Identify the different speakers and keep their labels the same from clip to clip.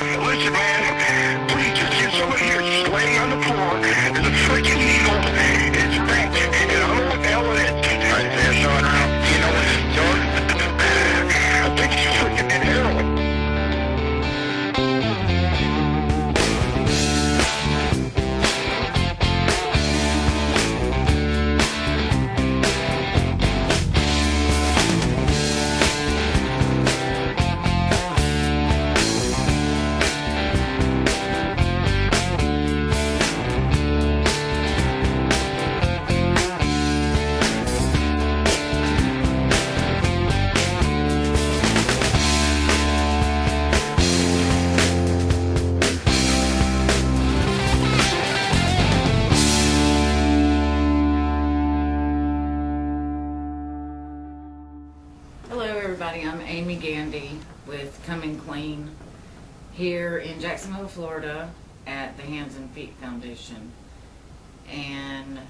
Speaker 1: Listen, man, please just get somebody here. She's laying on the floor. There's a freaking needle. It's wrapped, and I don't know what the hell it is. All right, there's no one around. Do you know what it's doing? I think she's freaking in heroin.
Speaker 2: I'm Gandy with Coming Clean here in Jacksonville, Florida at the Hands and Feet Foundation. And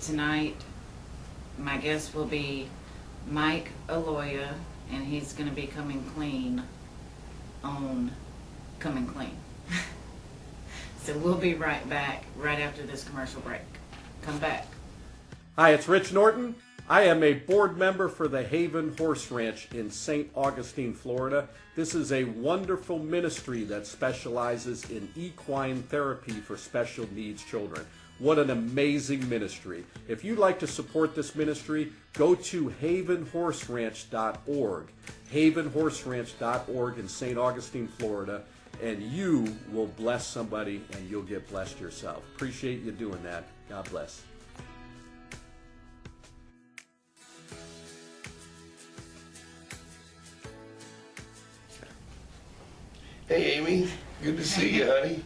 Speaker 2: tonight my guest will be Mike Aloia, and he's going to be coming clean on Coming Clean. So we'll be right back right after this commercial break. Come back.
Speaker 3: Hi, it's Rich Norton. I am a board member for the Haven Horse Ranch in St. Augustine, Florida. This is a wonderful ministry that specializes in equine therapy for special needs children. What an amazing ministry. If you'd like to support this ministry, go to havenhorseranch.org, havenhorseranch.org in St. Augustine, Florida, and you will bless somebody and you'll get blessed yourself. Appreciate you doing that. God bless.
Speaker 4: Hey Amy, good to see you, honey.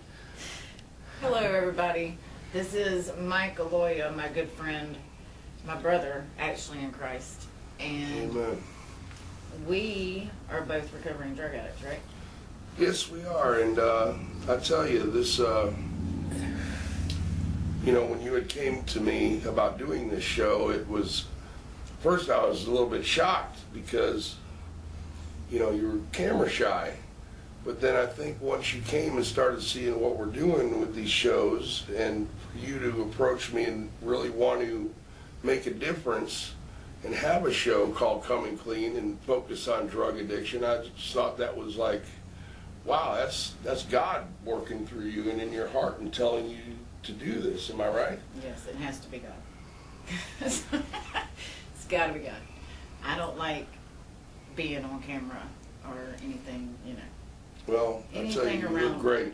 Speaker 2: Hello everybody. This is Mike Aloia, my good friend, my brother, actually in Christ. And
Speaker 4: Amen.
Speaker 2: We are both recovering drug addicts, right?
Speaker 4: Yes, we are, and I tell you, this, when you had came to me about doing this show, it was, first I was a little bit shocked because, you were camera shy. But then I think once you came and started seeing what we're doing with these shows, and for you to approach me and really want to make a difference and have a show called Coming Clean and focus on drug addiction, I just thought that was like, wow, that's God working through you and in your heart and telling you to do this. Am I right?
Speaker 2: Yes, it has to be God. It's got to be God. I don't like being on camera or anything,
Speaker 4: Well, I tell you, you look great.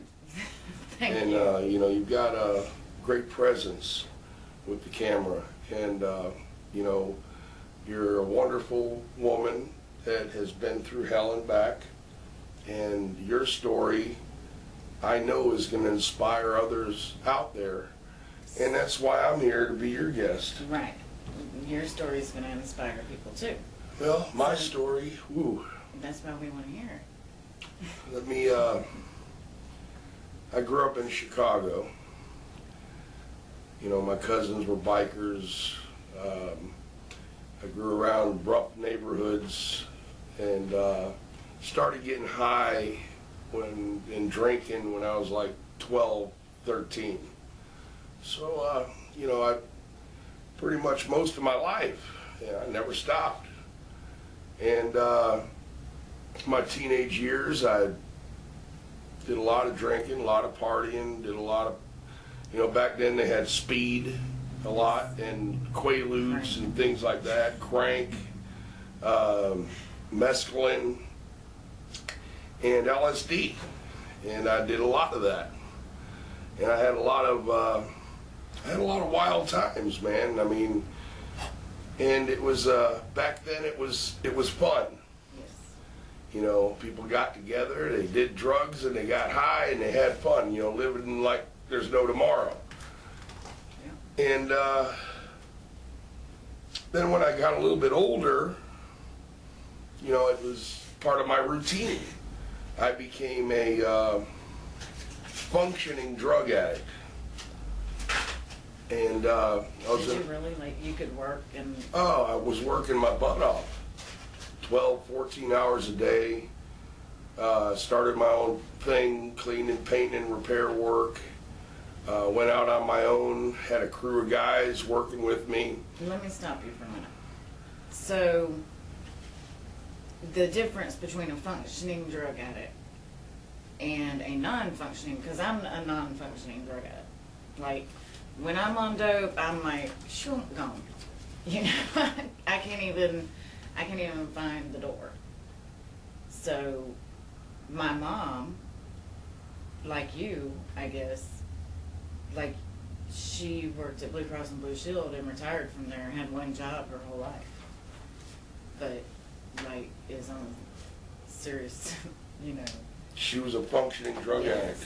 Speaker 2: Thank
Speaker 4: you.
Speaker 2: you.
Speaker 4: You've got a great presence with the camera, and you're a wonderful woman that has been through hell and back, and your story, I know, is going to inspire others out there, and that's why I'm here to be your guest.
Speaker 2: Right. Your story is going to inspire people too.
Speaker 4: Well, my story, woo.
Speaker 2: That's why we want to hear it.
Speaker 4: Let me, I grew up in Chicago. My cousins were bikers. I grew around rough neighborhoods and started getting high and drinking when I was like 12, 13. So, I pretty much most of my life, I never stopped. And my teenage years, I did a lot of drinking, a lot of partying, did a lot of, back then they had speed a lot and Quaaludes and things like that, crank, mescaline, and LSD. And I did a lot of that. And I had a lot of wild times, man. I mean, and it was, back then it was fun. People got together, they did drugs, and they got high, and they had fun, living like there's no tomorrow. Yeah. And then when I got a little bit older, it was part of my routine. I became a functioning drug addict. And I was
Speaker 2: Did you really? Like, you could work and...
Speaker 4: Oh, I was working my butt off. 12, 14 hours a day, Started my own thing, cleaning, painting, repair work. Went out on my own, had a crew of guys working with me.
Speaker 2: Let me stop you for a minute. So, the difference between a functioning drug addict and a non-functioning, because I'm a non-functioning drug addict. Like, when I'm on dope, I'm like, shoo, gone. You know, I can't even find the door. So, my mom, like you, I guess, like, she worked at Blue Cross and Blue Shield and retired from there and had one job her whole life. But, like, is on serious, you know.
Speaker 4: She was a functioning drug
Speaker 2: Yes.
Speaker 4: addict.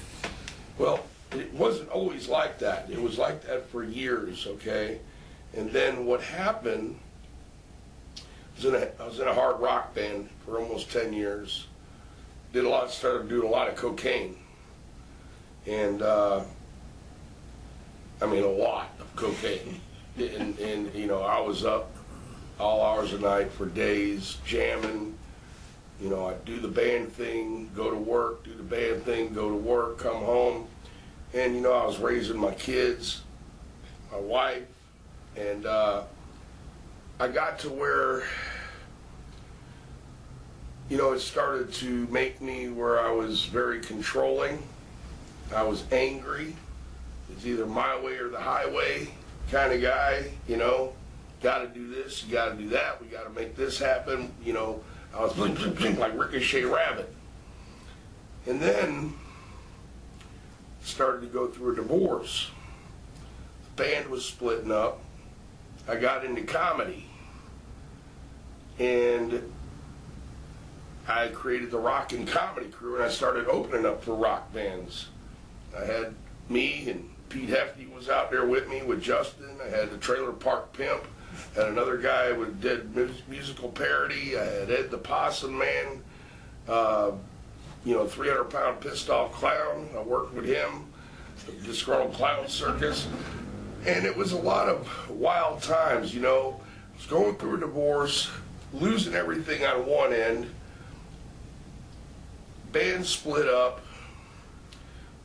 Speaker 4: Well, it wasn't always like that. It was like that for years, okay? And then what happened, I was in a hard rock band for almost 10 years. Started doing a lot of cocaine. And, I mean, a lot of cocaine. And, you know, I was up all hours of the night for days, jamming. You know, I'd do the band thing, go to work, do the band thing, go to work, come home. And, you know, I was raising my kids, my wife, and I got to where, you know, it started to make me where I was very controlling. I was angry. It's either my way or the highway kind of guy, you know. Got to do this, you got to do that, we got to make this happen, you know. I was like Ricochet Rabbit. And then started to go through a divorce. The band was splitting up. I got into comedy. And I created the rock and comedy crew, and I started opening up for rock bands. I had me and Pete Hefty was out there with me with Justin. I had the Trailer Park Pimp. Had another guy who did musical parody. I had Ed the Possum Man, you know, 300-pound pissed off clown. I worked with him, the Disgruntled Clown Circus. And it was a lot of wild times, you know. I was going through a divorce, losing everything on one end. Band split up,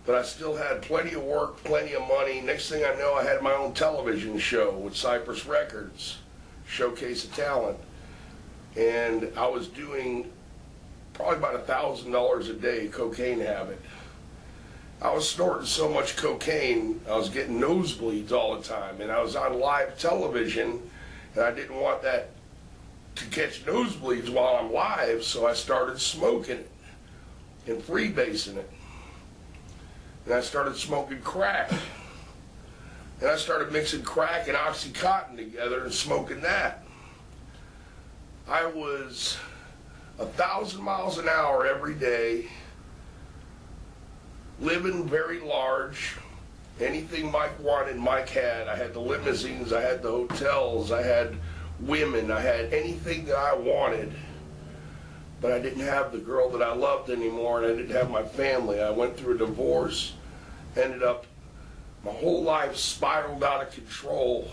Speaker 4: but I still had plenty of work, plenty of money. Next thing I know, I had my own television show with Cypress Records, Showcase of Talent. And I was doing probably about $1,000 a day cocaine habit. I was snorting so much cocaine, I was getting nosebleeds all the time. And I was on live television, and I didn't want that to catch nosebleeds while I'm live, so I started smoking it and freebasing it. And I started smoking crack. And I started mixing crack and Oxycontin together and smoking that. I was 1,000 miles an hour every day, living very large. Anything Mike wanted, Mike had. I had the limousines, I had the hotels, I had women, I had anything that I wanted. But I didn't have the girl that I loved anymore, and I didn't have my family. I went through a divorce, ended up, my whole life spiraled out of control,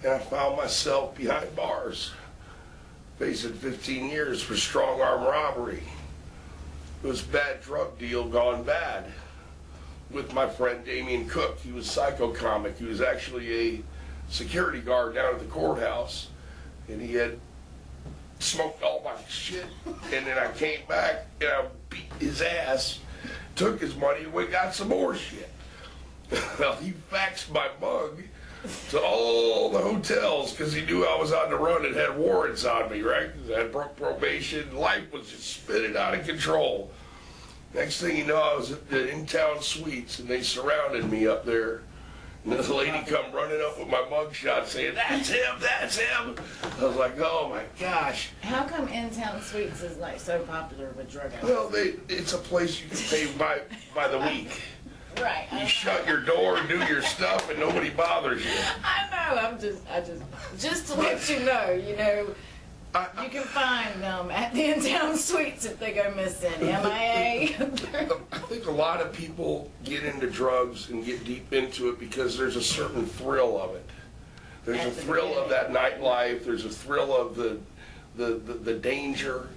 Speaker 4: and I found myself behind bars, facing 15 years for strong arm robbery. It was a bad drug deal gone bad with my friend Damian Cook. He was psychocomic. He was actually a security guard down at the courthouse, and he had smoked all my shit, and then I came back and I beat his ass, took his money, and we got some more shit. Well, he faxed my mug to all the hotels because he knew I was on the run and had warrants on me, right? I had broke probation. Life was just spinning out of control. Next thing you know, I was at the in-town suites, and they surrounded me up there. And this lady come running up with my mugshot saying, "That's him, that's him." I was like, oh my gosh.
Speaker 2: How come In-Town Suites is like so popular with drug addicts?
Speaker 4: Well, it's a place you can pay by the week.
Speaker 2: Right.
Speaker 4: You shut your door and do your stuff and nobody bothers you.
Speaker 2: I know, just to let you know, you can find them at the In-Town Suites if they go missing. MIA.
Speaker 4: I think a lot of people get into drugs and get deep into it because there's a certain thrill of it. There's a thrill of that nightlife. There's a thrill of the danger.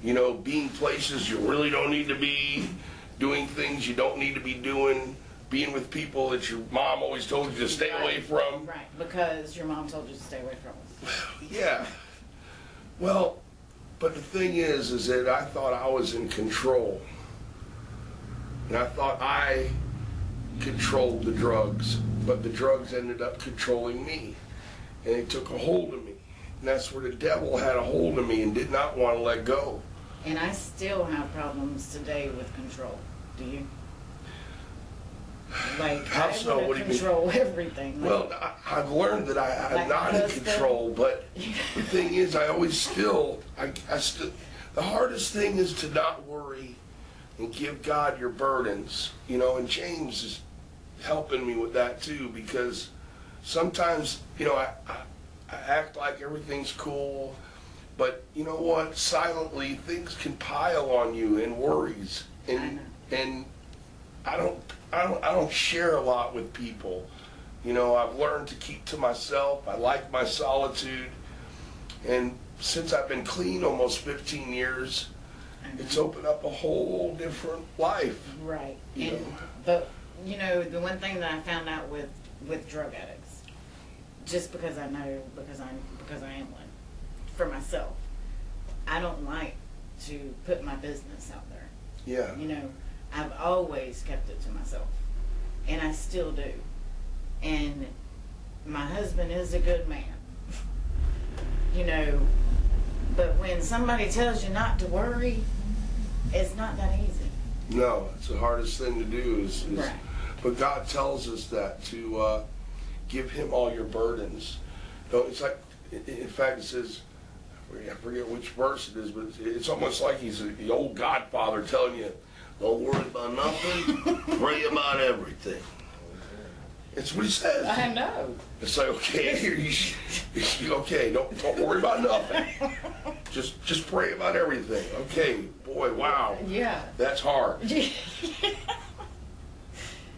Speaker 4: being places you really don't need to be, doing things you don't need to be doing, being with people that your mom always told you to stay away from.
Speaker 2: Right, because your mom told you to stay away from us.
Speaker 4: Yeah. Well, but the thing is that I thought I was in control. And I thought I controlled the drugs, but the drugs ended up controlling me. And they took a hold of me. And that's where the devil had a hold of me and did not want to let go.
Speaker 2: And I still have problems today with control. Do you? Like,
Speaker 4: How
Speaker 2: I
Speaker 4: so?
Speaker 2: want
Speaker 4: What
Speaker 2: to
Speaker 4: do you mean?
Speaker 2: control everything. Like,
Speaker 4: Well, I've learned that I'm
Speaker 2: Like
Speaker 4: not
Speaker 2: my
Speaker 4: in
Speaker 2: husband?
Speaker 4: control, but the thing is, I always still, the hardest thing is to not worry and give God your burdens, and James is helping me with that too, because sometimes, I act like everything's cool, but you know what? Silently, things can pile on you and worries, and I don't share a lot with people. I've learned to keep to myself. I like my solitude, and since I've been clean almost 15 years, it's opened up a whole different life.
Speaker 2: right.
Speaker 4: You
Speaker 2: And
Speaker 4: know.
Speaker 2: but the one thing that I found out with drug addicts, just because I know because I am one, for myself, I don't like to put my business out there.
Speaker 4: Yeah.
Speaker 2: I've always kept it to myself, and I still do. And my husband is a good man, but when somebody tells you not to worry, it's not that easy.
Speaker 4: No, it's the hardest thing to do is
Speaker 2: Right.
Speaker 4: But God tells us that to give Him all your burdens. It's like, in fact, it says, I forget which verse it is, but it's almost like He's the old Godfather telling you, don't worry about nothing, pray about everything. It's what He says.
Speaker 2: I know.
Speaker 4: It's like, okay, okay, don't worry about nothing. Just pray about everything. Okay, boy, wow.
Speaker 2: Yeah.
Speaker 4: That's hard.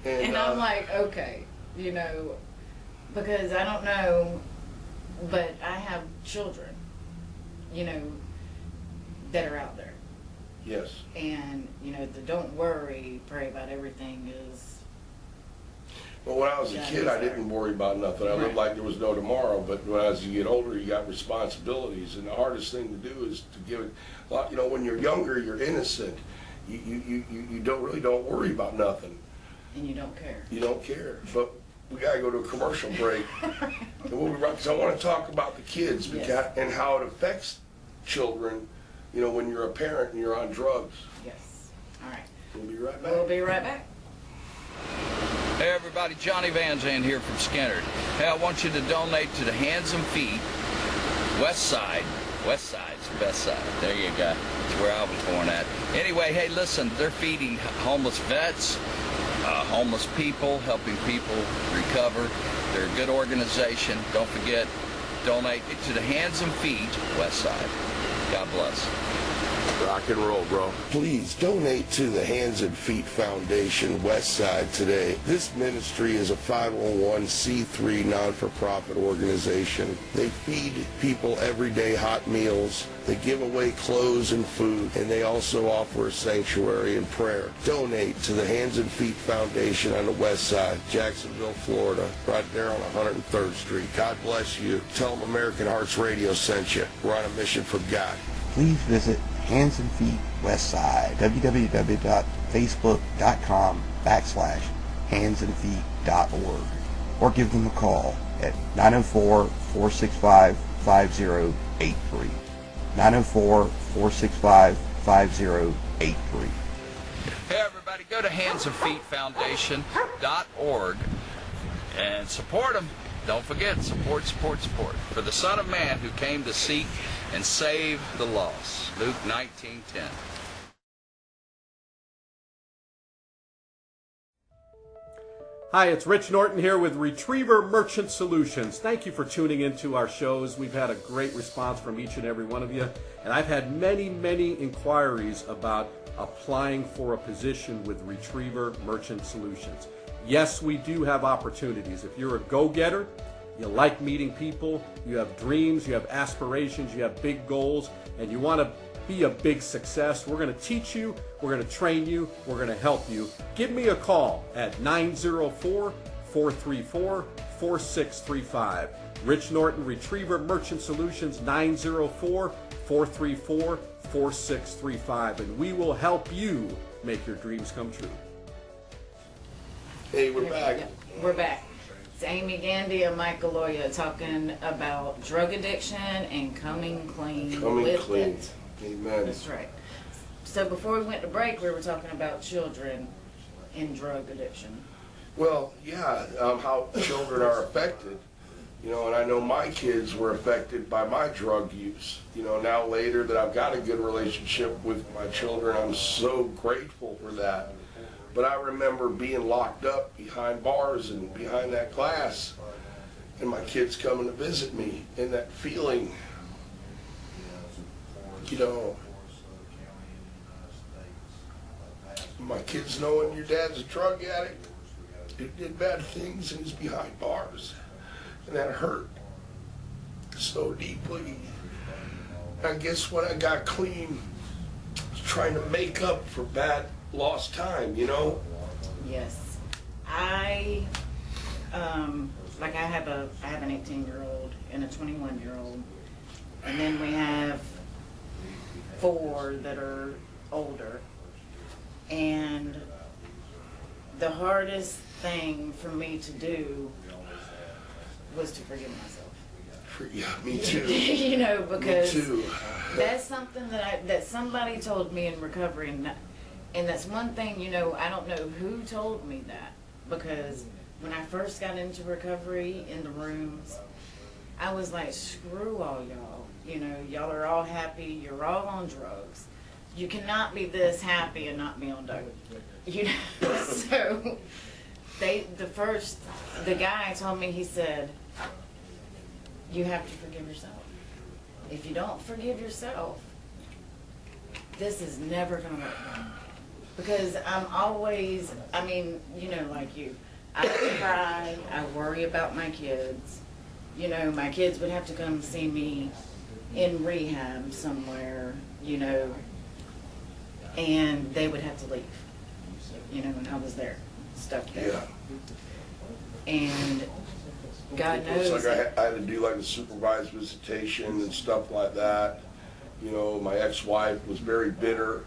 Speaker 2: And I'm like, okay, because I don't know, but I have children, that are out there.
Speaker 4: Yes.
Speaker 2: And, the don't worry, pray about everything is.
Speaker 4: Well, when I was a kid, I didn't worry about nothing. I lived like there was no tomorrow. But as you get older, you got responsibilities, and the hardest thing to do is to give it. When you're younger, you're innocent. You don't worry about nothing.
Speaker 2: And you don't care.
Speaker 4: You don't care. But we got to go to a commercial break. And we'll be right, because I want to talk about the kids and how it affects children, when you're a parent and you're on drugs.
Speaker 2: Yes. All right.
Speaker 4: We'll be right back.
Speaker 2: We'll be right back.
Speaker 5: Hey everybody, Johnny Van Zandt here from Skinner. Hey, I want you to donate to the Hands and Feet West Side. West Side's the best side. There you go. That's where I was born at. Anyway, hey, listen, they're feeding homeless vets, homeless people, helping people recover. They're a good organization. Don't forget, donate to the Hands and Feet West Side. God bless.
Speaker 4: Rock and roll, bro. Please donate to the Hands and Feet Foundation West Side today. This ministry is a 501c3 non-for-profit organization. They feed people everyday hot meals. They give away clothes and food, and they also offer a sanctuary and prayer. Donate to the Hands and Feet Foundation on the West Side, Jacksonville, Florida, right there on 103rd Street. God bless you. Tell them American Hearts Radio sent you. We're on a mission for God.
Speaker 6: Please visit Hands and Feet Westside, www.facebook.com/handsandfeet.org, or give them a call at 904-465-5083. 904-465-5083.
Speaker 5: Hey everybody, go to handsandfeetfoundation.org and support them. Don't forget, support. For the Son of Man who came to seek and save the lost. Luke 19:10.
Speaker 3: Hi, it's Rich Norton here with Retriever Merchant Solutions. Thank you for tuning into our shows. We've had a great response from each and every one of you, and I've had many inquiries about applying for a position with Retriever Merchant Solutions. Yes, we do have opportunities. If you're a go-getter, you like meeting people, you have dreams, you have aspirations, you have big goals, and you want to be a big success. We're going to teach you, we're going to train you, we're going to help you. Give me a call at 904-434-4635. Rich Norton Retriever Merchant Solutions, 904-434-4635, and we will help you make your dreams come true.
Speaker 4: Hey, we're back.
Speaker 2: We're back. It's Amy Gandy and Mike Aloia talking about drug addiction and coming clean with it.
Speaker 4: Amen.
Speaker 2: That's right. So before we went to break, we were talking about children in drug addiction.
Speaker 4: Well, yeah, how children are affected. You know, and I know my kids were affected by my drug use. You know, now later that I've got a good relationship with my children, I'm so grateful for that. But I remember being locked up behind bars and behind that glass, and my kids coming to visit me, and that feeling, you know, my kids knowing your dad's a drug addict, he did bad things and he's behind bars. And that hurt so deeply. I guess when I got clean, I was trying to make up for bad lost time, you know?
Speaker 2: Yes. I have an 18-year-old and a 21-year-old, and then we have 4 that are older. And the hardest thing for me to do was to forgive myself.
Speaker 4: Yeah, me too.
Speaker 2: You know, because
Speaker 4: me too.
Speaker 2: That's something that somebody told me in recovery, and that's one thing, you know, I don't know who told me that, because when I first got into recovery in the rooms, I was like, screw all y'all. You know, y'all are all happy, you're all on drugs. You cannot be this happy and not be on dope. You know, so the guy told me, he said, you have to forgive yourself. If you don't forgive yourself, this is never going to work. Because I'm always, I mean, you know, like you, I cry, I worry about my kids. You know, my kids would have to come see me in rehab somewhere, you know, and they would have to leave. You know, and I was there, stuck there.
Speaker 4: Yeah.
Speaker 2: And God knows.
Speaker 4: It's like I had to do like a supervised visitation and stuff like that. You know, my ex-wife was very bitter,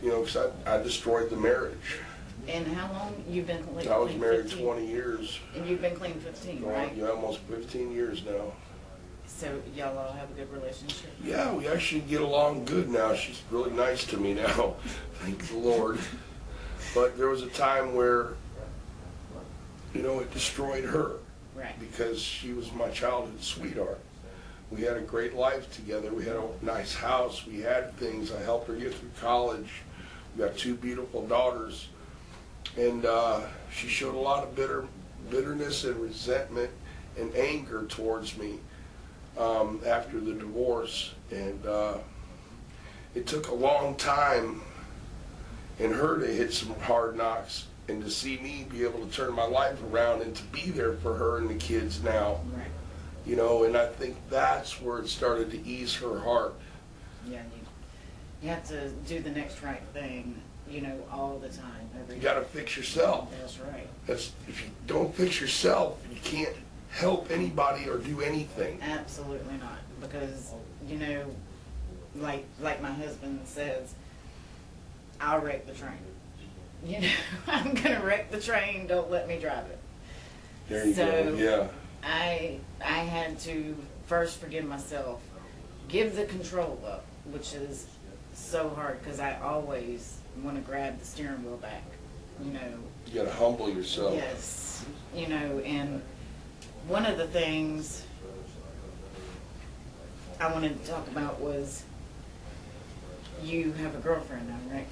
Speaker 4: you know, because I destroyed the marriage.
Speaker 2: And how long you've been clean?
Speaker 4: I was married
Speaker 2: 15?
Speaker 4: 20 years.
Speaker 2: And you've been clean 15, right?
Speaker 4: Yeah, almost 15 years now.
Speaker 2: So y'all all have a good relationship?
Speaker 4: Yeah, we actually get along good now. She's really nice to me now, thank the Lord. But there was a time where, you know, it destroyed her.
Speaker 2: Right.
Speaker 4: Because she was my childhood sweetheart. We had a great life together. We had a nice house. We had things. I helped her get through college. We got 2 beautiful daughters. And she showed a lot of bitterness and resentment and anger towards me after the divorce. And it took a long time in her to hit some hard knocks and to see me be able to turn my life around and to be there for her and the kids now.
Speaker 2: Right.
Speaker 4: You know, and I think that's where it started to ease her heart.
Speaker 2: Yeah, you have to do the next right thing, you know, all the time.
Speaker 4: You got to fix yourself.
Speaker 2: That's right.
Speaker 4: If you don't fix yourself, you can't help anybody or do anything.
Speaker 2: Absolutely not. Because, you know, like my husband says, I'll wreck the train. You know, I'm going to wreck the train, don't let me drive it.
Speaker 4: There you go, yeah.
Speaker 2: I had to first forgive myself, give the control up, which is so hard because I always want to grab the steering wheel back, you know.
Speaker 4: You got to humble yourself.
Speaker 2: Yes, you know, and one of the things I wanted to talk about was you have a girlfriend now, right?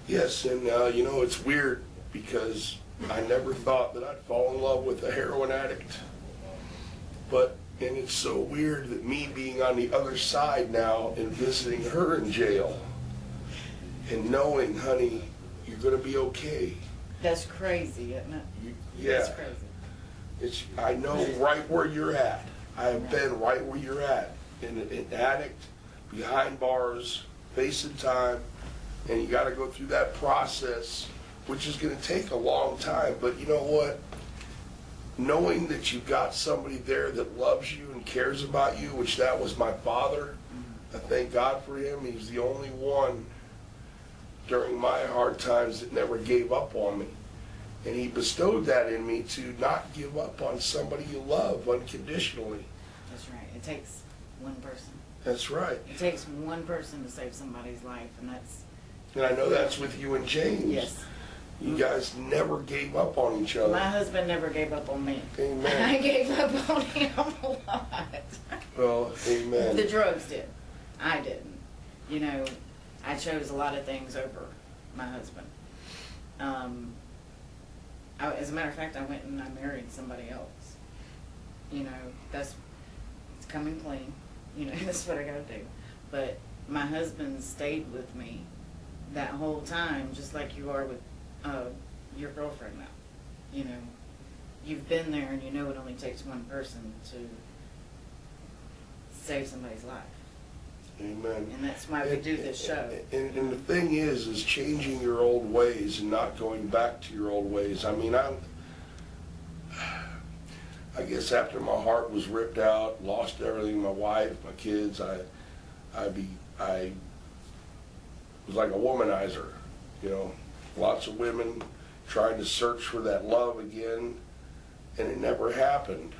Speaker 4: Yes, and you know, it's weird because I never thought that I'd fall in love with a heroin addict. And it's so weird that me being on the other side now and visiting her in jail and knowing, honey, you're going to be okay.
Speaker 2: That's crazy, isn't it?
Speaker 4: Yeah.
Speaker 2: That's crazy.
Speaker 4: I know right where you're at. I have been right where you're at. An addict, behind bars, facing time, and you got to go through that process, which is going to take a long time. But you know what? Knowing that you've got somebody there that loves you and cares about you, which that was my father. I thank God for him. He was the only one during my hard times that never gave up on me. And he bestowed that in me to not give up on somebody you love unconditionally.
Speaker 2: That's right. It takes one person.
Speaker 4: That's right.
Speaker 2: It takes one person to save somebody's life, and that's...
Speaker 4: And I know that's with you and James.
Speaker 2: Yes.
Speaker 4: You guys never gave up on each other.
Speaker 2: My husband never gave up on me.
Speaker 4: Amen.
Speaker 2: I gave up on him a lot.
Speaker 4: Well, amen.
Speaker 2: The drugs did. I didn't. You know, I chose a lot of things over my husband. As a matter of fact, I went and I married somebody else. You know, it's coming clean. You know, that's what I gotta do. But my husband stayed with me that whole time, just like you are with your girlfriend now. You know, you've been there and you know it only takes one person to save somebody's life.
Speaker 4: Amen.
Speaker 2: And that's why we do this show.
Speaker 4: And the thing is changing your old ways and not going back to your old ways. I mean, I guess after my heart was ripped out, lost everything, my wife, my kids, I was like a womanizer, you know. Lots of women trying to search for that love again, and it never happened.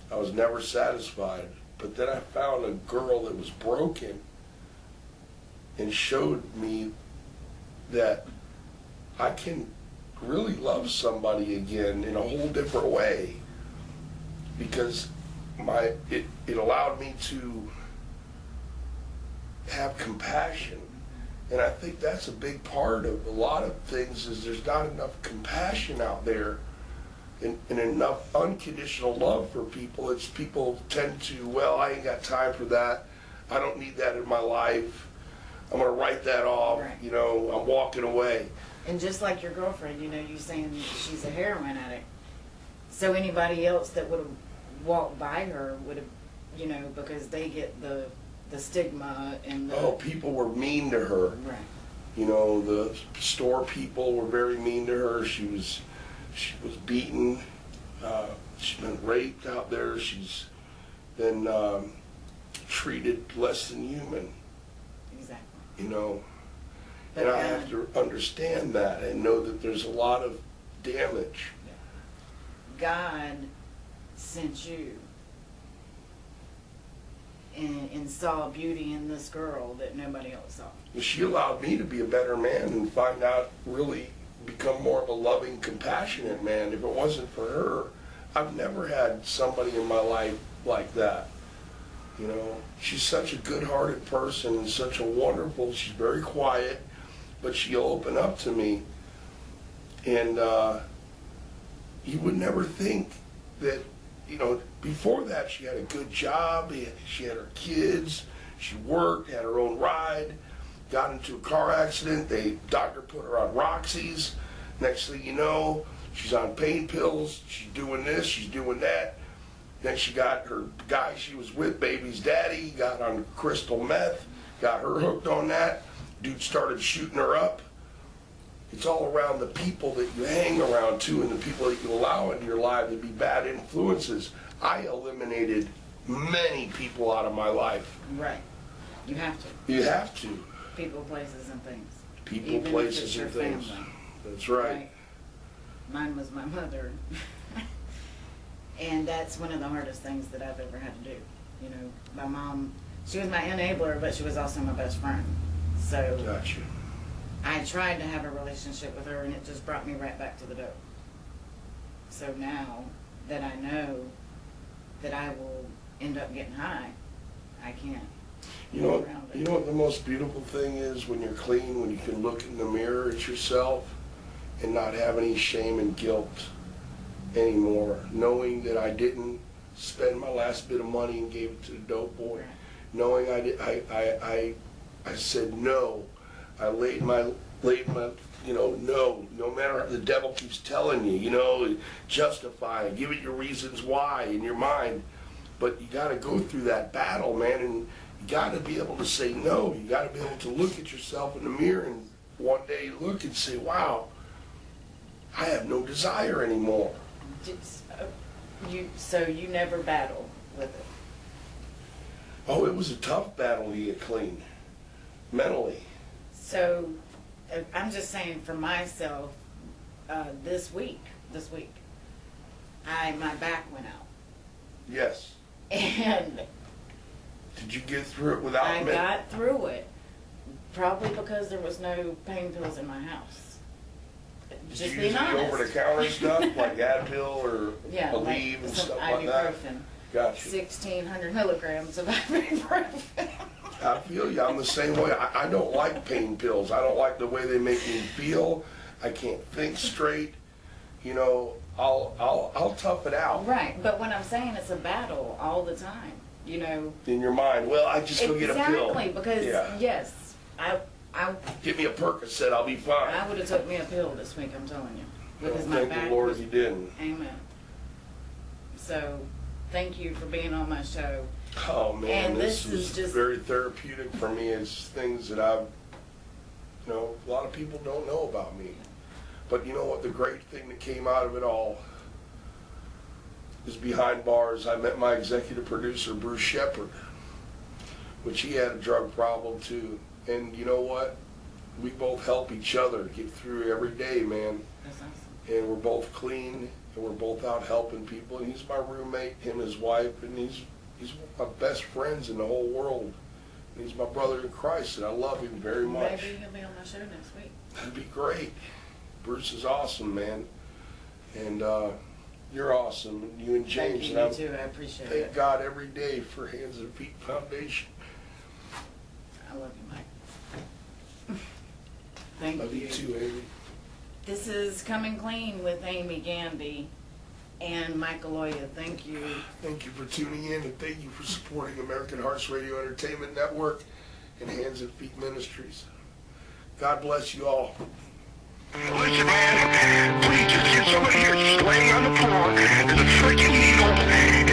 Speaker 4: I was never satisfied. But then I found a girl that was broken and showed me that I can really love somebody again in a whole different way, because it allowed me to have compassion. And I think that's a big part of a lot of things, is there's not enough compassion out there and enough unconditional love for people. It's people tend to, well, I ain't got time for that. I don't need that in my life. I'm going to write that off.
Speaker 2: Right.
Speaker 4: You know, I'm walking away.
Speaker 2: And just like your girlfriend, you know, you saying she's a heroin addict. So anybody else that would have walked by her would have, you know, because they get the stigma and the...
Speaker 4: Oh, people were mean to her.
Speaker 2: Right.
Speaker 4: You know, the store people were very mean to her. She was beaten. She's been raped out there. She's been treated less than human.
Speaker 2: Exactly.
Speaker 4: You know,
Speaker 2: But
Speaker 4: and I have to understand that and know that there's a lot of damage.
Speaker 2: God sent you and saw beauty in this girl that nobody else saw.
Speaker 4: She allowed me to be a better man and find out, really become more of a loving, compassionate man. If it wasn't for her, I've never had somebody in my life like that. You know, she's such a good-hearted person and such a wonderful, she's very quiet, but she'll open up to me. And you would never think that, you know, before that she had a good job, she had her kids, she worked, had her own ride, got into a car accident, doctor put her on Roxy's. Next thing you know, she's on pain pills, she's doing this, she's doing that. Then she got her guy she was with, baby's daddy, got on crystal meth, got her hooked on that. Dude started shooting her up. It's all around the people that you hang around too, and the people that you allow into your life to be bad influences. I eliminated many people out of my life.
Speaker 2: Right. You have to.
Speaker 4: You have to.
Speaker 2: People, places, and things.
Speaker 4: People,
Speaker 2: Even
Speaker 4: places,
Speaker 2: if it's your
Speaker 4: and things.
Speaker 2: family.
Speaker 4: That's right.
Speaker 2: Mine was my mother. And that's one of the hardest things that I've ever had to do. You know, my mom, she was my enabler, but she was also my best friend. So
Speaker 4: Gotcha.
Speaker 2: I tried to have a relationship with her, and it just brought me right back to the dope. So now that I know that I will end up getting high, I can't.
Speaker 4: You know what the most beautiful thing is when you're clean, when you can look in the mirror at yourself and not have any shame and guilt anymore, knowing that I didn't spend my last bit of money and gave it to the dope boy, knowing I said no, I laid my you know, no matter the devil keeps telling you, you know, justify, give it your reasons why in your mind, but you got to go through that battle, man, and You got to be able to say no. You got to be able to look at yourself in the mirror and one day look and say, wow, I have no desire anymore.
Speaker 2: So you never battle with it?
Speaker 4: Oh, it was a tough battle to get clean, mentally.
Speaker 2: So I'm just saying for myself, this week, my back went out.
Speaker 4: Yes.
Speaker 2: And
Speaker 4: Did you get through it without
Speaker 2: I
Speaker 4: me?
Speaker 2: got through it, probably because there was no pain pills in my house.
Speaker 4: Did
Speaker 2: Just
Speaker 4: you
Speaker 2: being
Speaker 4: use any
Speaker 2: honest.
Speaker 4: over-the-counter stuff like Advil or
Speaker 2: Yeah,
Speaker 4: Aleve and
Speaker 2: some
Speaker 4: stuff like that?
Speaker 2: ibuprofen.
Speaker 4: Gotcha.
Speaker 2: 1,600 milligrams of ibuprofen.
Speaker 4: I feel you. I'm the same way. I don't like pain pills. I don't like the way they make me feel. I can't think straight. You know, I'll tough it out.
Speaker 2: Right, but what I'm saying, it's a battle all the time. You know.
Speaker 4: In your mind, well, I just go get a pill.
Speaker 2: Exactly, because
Speaker 4: Yeah.
Speaker 2: yes, I
Speaker 4: Give me a Percocet, I'll be fine.
Speaker 2: I would have took me a pill this week. I'm telling you, because my
Speaker 4: Thank
Speaker 2: back
Speaker 4: the Lord
Speaker 2: was.
Speaker 4: you didn't.
Speaker 2: Amen. So, thank you for being on my show.
Speaker 4: Oh man,
Speaker 2: And
Speaker 4: this
Speaker 2: this
Speaker 4: was
Speaker 2: is just-
Speaker 4: very therapeutic for me. It's things that I've, you know, a lot of people don't know about me. But you know what? The great thing that came out of it all is behind bars. I met my executive producer, Bruce Shepard, which he had a drug problem too. And you know what? We both help each other get through every day, man.
Speaker 2: That's awesome.
Speaker 4: And we're both clean, and we're both out helping people. And he's my roommate, him and his wife, and he's one of my best friends in the whole world. And he's my brother in Christ, and I love him very much.
Speaker 2: Maybe he'll be on my show next week.
Speaker 4: That'd be great. Bruce is awesome, man. And you're awesome, and you and James.
Speaker 2: Thank you,
Speaker 4: and
Speaker 2: me too. I appreciate
Speaker 4: thank
Speaker 2: it.
Speaker 4: God every day for Hands and Feet Foundation.
Speaker 2: I love you, Mike. Thank
Speaker 4: Love you too, Amy.
Speaker 2: This is Coming Clean with Amy Gandy and Mike Aloia. Thank you.
Speaker 4: Thank you for tuning in, and thank you for supporting American Hearts Radio Entertainment Network and Hands and Feet Ministries. God bless you all.
Speaker 1: Listen, man, we just get somebody here just laying on the floor. There's a freaking needle.